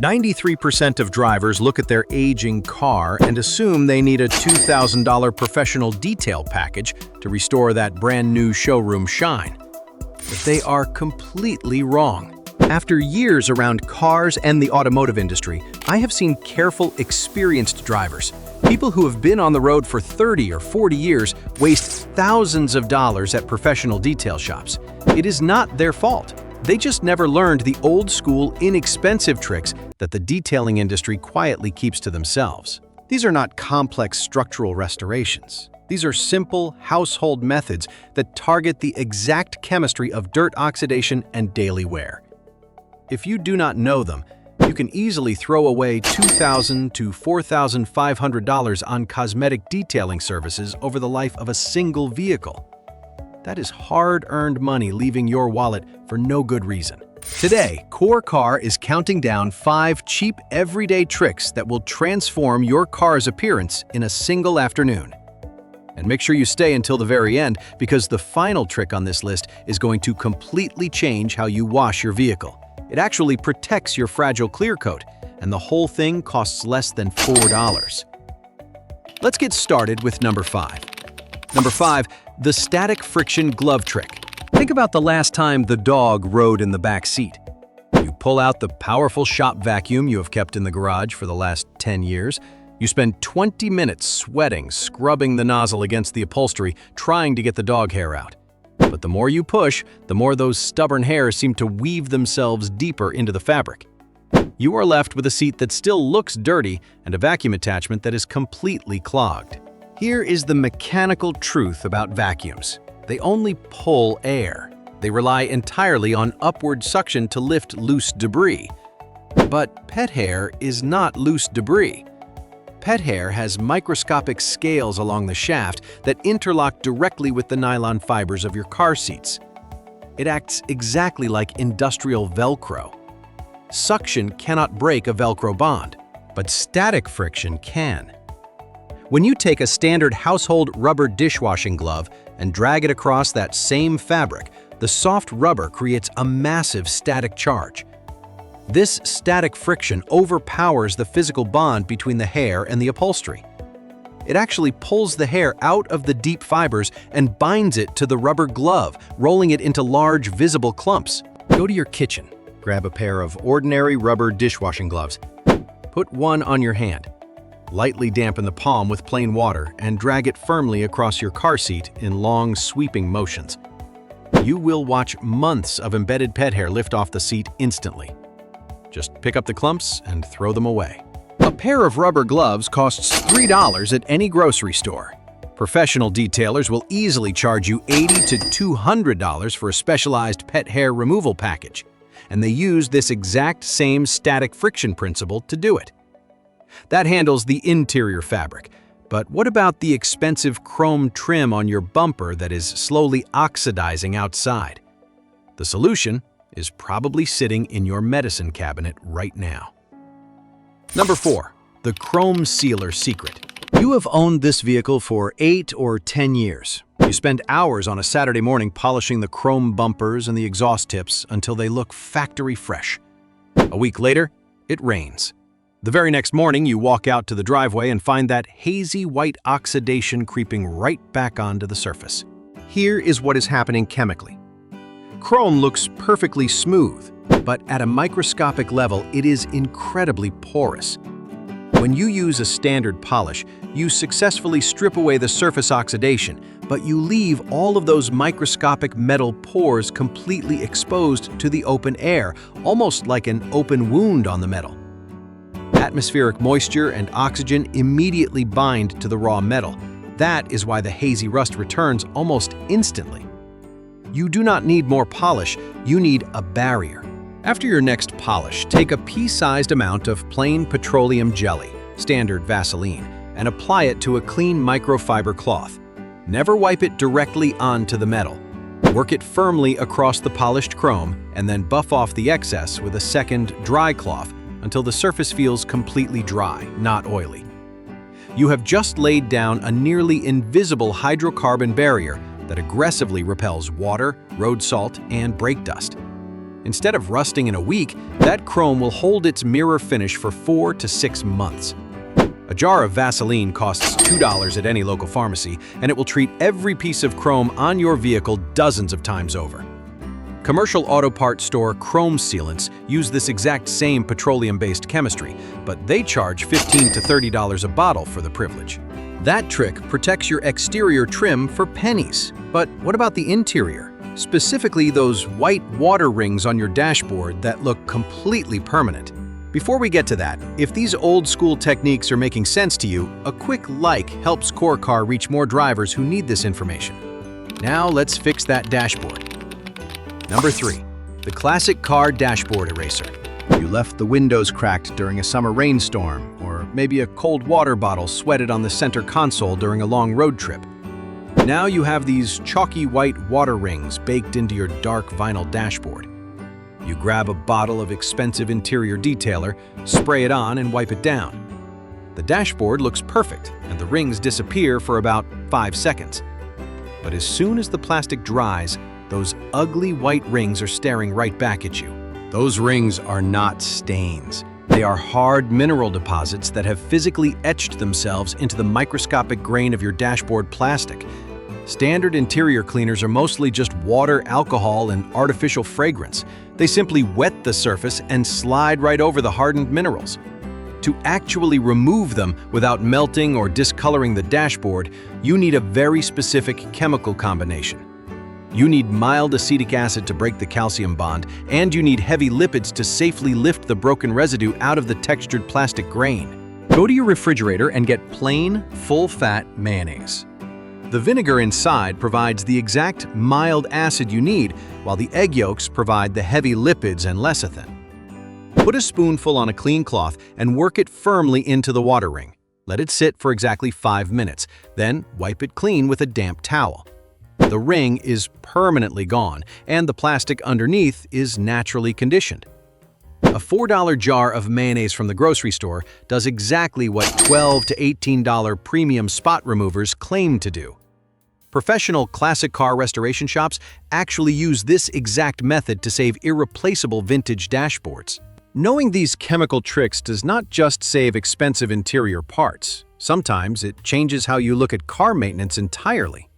93% of drivers look at their aging car and assume they need a $2,000 professional detail package to restore that brand new showroom shine. But they are completely wrong. After years around cars and the automotive industry, I have seen careful, experienced drivers, people who have been on the road for 30 or 40 years, waste thousands of dollars at professional detail shops. It is not their fault. They just never learned the old-school, inexpensive tricks that the detailing industry quietly keeps to themselves. These are not complex structural restorations. These are simple, household methods that target the exact chemistry of dirt oxidation and daily wear. If you do not know them, you can easily throw away $2,000 to $4,500 on cosmetic detailing services over the life of a single vehicle. That is hard-earned money leaving your wallet for no good reason. Today, Core Car is counting down 5 cheap, everyday tricks that will transform your car's appearance in a single afternoon. And make sure you stay until the very end, because the final trick on this list is going to completely change how you wash your vehicle. It actually protects your fragile clear coat, and the whole thing costs less than $4. Let's get started with number 5. Number 5, the static friction glove trick. Think about the last time the dog rode in the back seat. You pull out the powerful shop vacuum you have kept in the garage for the last 10 years. You spend 20 minutes sweating, scrubbing the nozzle against the upholstery, trying to get the dog hair out. But the more you push, the more those stubborn hairs seem to weave themselves deeper into the fabric. You are left with a seat that still looks dirty and a vacuum attachment that is completely clogged. Here is the mechanical truth about vacuums. They only pull air. They rely entirely on upward suction to lift loose debris. But pet hair is not loose debris. Pet hair has microscopic scales along the shaft that interlock directly with the nylon fibers of your car seats. It acts exactly like industrial Velcro. Suction cannot break a Velcro bond, but static friction can. When you take a standard household rubber dishwashing glove and drag it across that same fabric, the soft rubber creates a massive static charge. This static friction overpowers the physical bond between the hair and the upholstery. It actually pulls the hair out of the deep fibers and binds it to the rubber glove, rolling it into large, visible clumps. Go to your kitchen, grab a pair of ordinary rubber dishwashing gloves. Put one on your hand. Lightly dampen the palm with plain water and drag it firmly across your car seat in long, sweeping motions. You will watch months of embedded pet hair lift off the seat instantly. Just pick up the clumps and throw them away. A pair of rubber gloves costs $3 at any grocery store. Professional detailers will easily charge you $80 to $200 for a specialized pet hair removal package, and they use this exact same static friction principle to do it. That handles the interior fabric, but what about the expensive chrome trim on your bumper that is slowly oxidizing outside? The solution is probably sitting in your medicine cabinet right now. Number 4, the chrome sealer secret. You have owned this vehicle for 8 or 10 years. You spend hours on a Saturday morning polishing the chrome bumpers and the exhaust tips until they look factory fresh. A week later, it rains. The very next morning, you walk out to the driveway and find that hazy white oxidation creeping right back onto the surface. Here is what is happening chemically. Chrome looks perfectly smooth, but at a microscopic level, it is incredibly porous. When you use a standard polish, you successfully strip away the surface oxidation, but you leave all of those microscopic metal pores completely exposed to the open air, almost like an open wound on the metal. Atmospheric moisture and oxygen immediately bind to the raw metal. That is why the hazy rust returns almost instantly. You do not need more polish, you need a barrier. After your next polish, take a pea-sized amount of plain petroleum jelly, standard Vaseline, and apply it to a clean microfiber cloth. Never wipe it directly onto the metal. Work it firmly across the polished chrome and then buff off the excess with a second dry cloth until the surface feels completely dry, not oily. You have just laid down a nearly invisible hydrocarbon barrier that aggressively repels water, road salt, and brake dust. Instead of rusting in a week, that chrome will hold its mirror finish for 4 to 6 months. A jar of Vaseline costs $2 at any local pharmacy, and it will treat every piece of chrome on your vehicle dozens of times over. Commercial auto parts store chrome sealants use this exact same petroleum-based chemistry, but they charge $15 to $30 a bottle for the privilege. That trick protects your exterior trim for pennies. But what about the interior? Specifically those white water rings on your dashboard that look completely permanent. Before we get to that, if these old-school techniques are making sense to you, a quick like helps CoreCar reach more drivers who need this information. Now let's fix that dashboard. Number 3. The classic car dashboard eraser. You left the windows cracked during a summer rainstorm, or maybe a cold water bottle sweated on the center console during a long road trip. Now you have these chalky white water rings baked into your dark vinyl dashboard. You grab a bottle of expensive interior detailer, spray it on, and wipe it down. The dashboard looks perfect, and the rings disappear for about 5 seconds. But as soon as the plastic dries, those ugly white rings are staring right back at you. Those rings are not stains. They are hard mineral deposits that have physically etched themselves into the microscopic grain of your dashboard plastic. Standard interior cleaners are mostly just water, alcohol, and artificial fragrance. They simply wet the surface and slide right over the hardened minerals. To actually remove them without melting or discoloring the dashboard, you need a very specific chemical combination. You need mild acetic acid to break the calcium bond, and you need heavy lipids to safely lift the broken residue out of the textured plastic grain. Go to your refrigerator and get plain, full-fat mayonnaise. The vinegar inside provides the exact mild acid you need, while the egg yolks provide the heavy lipids and lecithin. Put a spoonful on a clean cloth and work it firmly into the water ring. Let it sit for exactly 5 minutes, then wipe it clean with a damp towel. The ring is permanently gone, and the plastic underneath is naturally conditioned. A $4 jar of mayonnaise from the grocery store does exactly what $12 to $18 premium spot removers claim to do. Professional classic car restoration shops actually use this exact method to save irreplaceable vintage dashboards. Knowing these chemical tricks does not just save expensive interior parts. Sometimes it changes how you look at car maintenance entirely.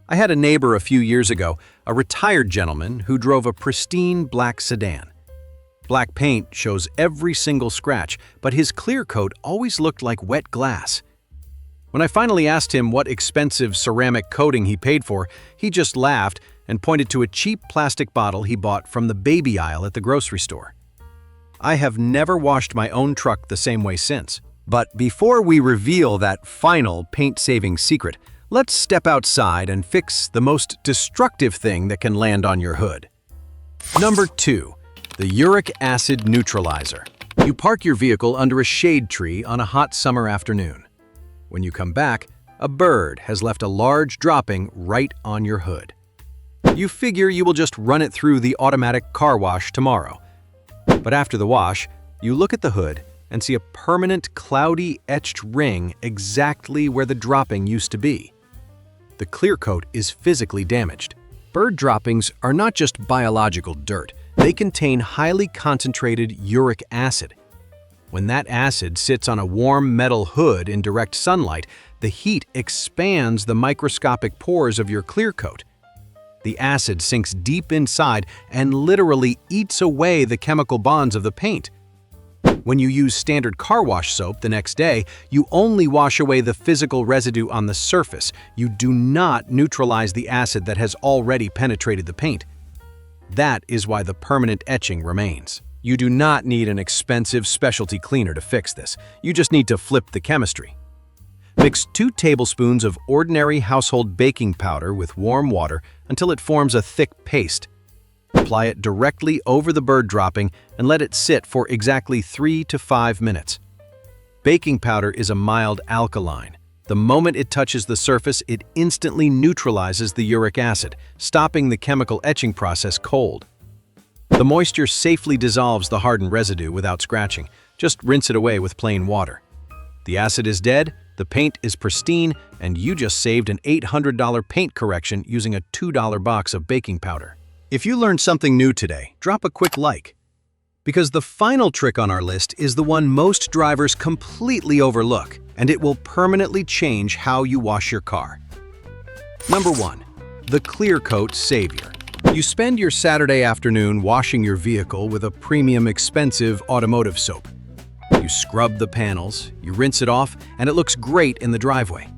I had a neighbor a few years ago, a retired gentleman who drove a pristine black sedan. Black paint shows every single scratch, but his clear coat always looked like wet glass. When I finally asked him what expensive ceramic coating he paid for, he just laughed and pointed to a cheap plastic bottle he bought from the baby aisle at the grocery store. I have never washed my own truck the same way since. But before we reveal that final paint-saving secret, let's step outside and fix the most destructive thing that can land on your hood. Number 2. The uric acid neutralizer. You park your vehicle under a shade tree on a hot summer afternoon. When you come back, a bird has left a large dropping right on your hood. You figure you will just run it through the automatic car wash tomorrow. But after the wash, you look at the hood and see a permanent cloudy etched ring exactly where the dropping used to be. The clear coat is physically damaged. Bird droppings are not just biological dirt. They contain highly concentrated uric acid. When that acid sits on a warm metal hood in direct sunlight, the heat expands the microscopic pores of your clear coat. The acid sinks deep inside and literally eats away the chemical bonds of the paint. When you use standard car wash soap the next day, you only wash away the physical residue on the surface. You do not neutralize the acid that has already penetrated the paint. That is why the permanent etching remains. You do not need an expensive specialty cleaner to fix this. You just need to flip the chemistry. Mix 2 tablespoons of ordinary household baking powder with warm water until it forms a thick paste. Apply it directly over the bird dropping and let it sit for exactly 3 to 5 minutes. Baking powder is a mild alkaline. The moment it touches the surface, it instantly neutralizes the uric acid, stopping the chemical etching process cold. The moisture safely dissolves the hardened residue without scratching. Just rinse it away with plain water. The acid is dead, the paint is pristine, and you just saved an $800 paint correction using a $2 box of baking powder. If you learned something new today, drop a quick like. Because the final trick on our list is the one most drivers completely overlook, and it will permanently change how you wash your car. Number 1. The Clear Coat Savior. You spend your Saturday afternoon washing your vehicle with a premium expensive automotive soap. You scrub the panels, you rinse it off, and it looks great in the driveway.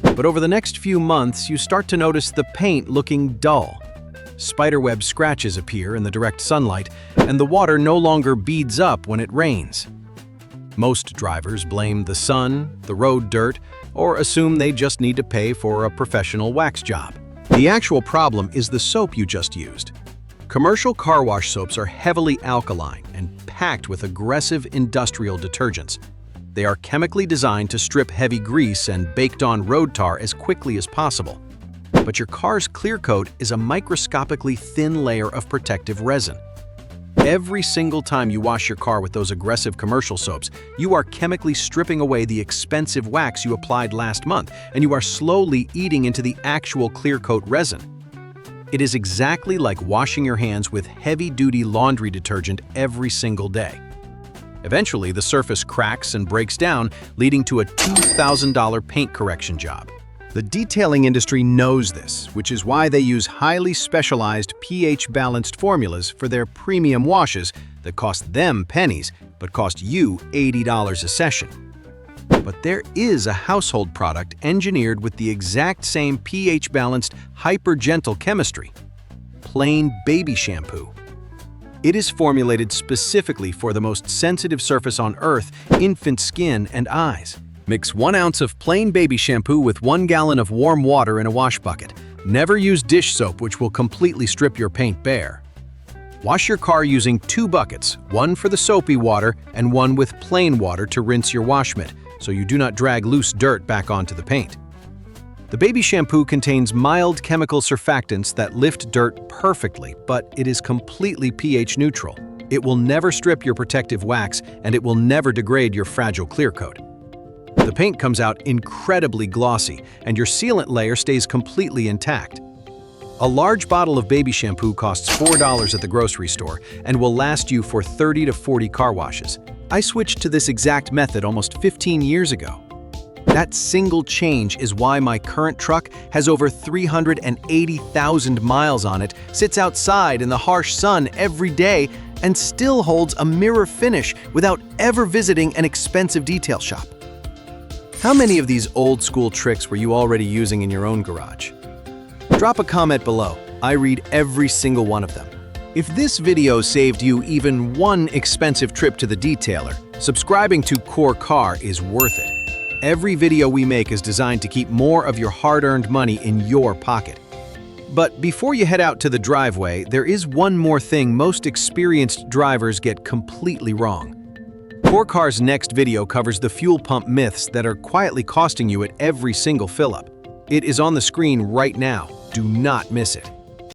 But over the next few months, you start to notice the paint looking dull. Spiderweb scratches appear in the direct sunlight, and the water no longer beads up when it rains. Most drivers blame the sun, the road dirt, or assume they just need to pay for a professional wax job. The actual problem is the soap you just used. Commercial car wash soaps are heavily alkaline and packed with aggressive industrial detergents. They are chemically designed to strip heavy grease and baked-on road tar as quickly as possible. But your car's clear coat is a microscopically thin layer of protective resin. Every single time you wash your car with those aggressive commercial soaps, you are chemically stripping away the expensive wax you applied last month, and you are slowly eating into the actual clear coat resin. It is exactly like washing your hands with heavy-duty laundry detergent every single day. Eventually, the surface cracks and breaks down, leading to a $2,000 paint correction job. The detailing industry knows this, which is why they use highly specialized pH-balanced formulas for their premium washes that cost them pennies, but cost you $80 a session. But there is a household product engineered with the exact same pH-balanced, hyper-gentle chemistry: plain baby shampoo. It is formulated specifically for the most sensitive surface on Earth, infant skin and eyes. Mix 1 ounce of plain baby shampoo with 1 gallon of warm water in a wash bucket. Never use dish soap, which will completely strip your paint bare. Wash your car using 2 buckets, one for the soapy water and one with plain water to rinse your wash mitt, so you do not drag loose dirt back onto the paint. The baby shampoo contains mild chemical surfactants that lift dirt perfectly, but it is completely pH neutral. It will never strip your protective wax, and it will never degrade your fragile clear coat. The paint comes out incredibly glossy, and your sealant layer stays completely intact. A large bottle of baby shampoo costs $4 at the grocery store and will last you for 30 to 40 car washes. I switched to this exact method almost 15 years ago. That single change is why my current truck has over 380,000 miles on it, sits outside in the harsh sun every day, and still holds a mirror finish without ever visiting an expensive detail shop. How many of these old-school tricks were you already using in your own garage? Drop a comment below. I read every single one of them. If this video saved you even one expensive trip to the detailer, subscribing to Core Car is worth it. Every video we make is designed to keep more of your hard-earned money in your pocket. But before you head out to the driveway, there is one more thing most experienced drivers get completely wrong. Core Car's next video covers the fuel pump myths that are quietly costing you at every single fill-up. It is on the screen right now. Do not miss it.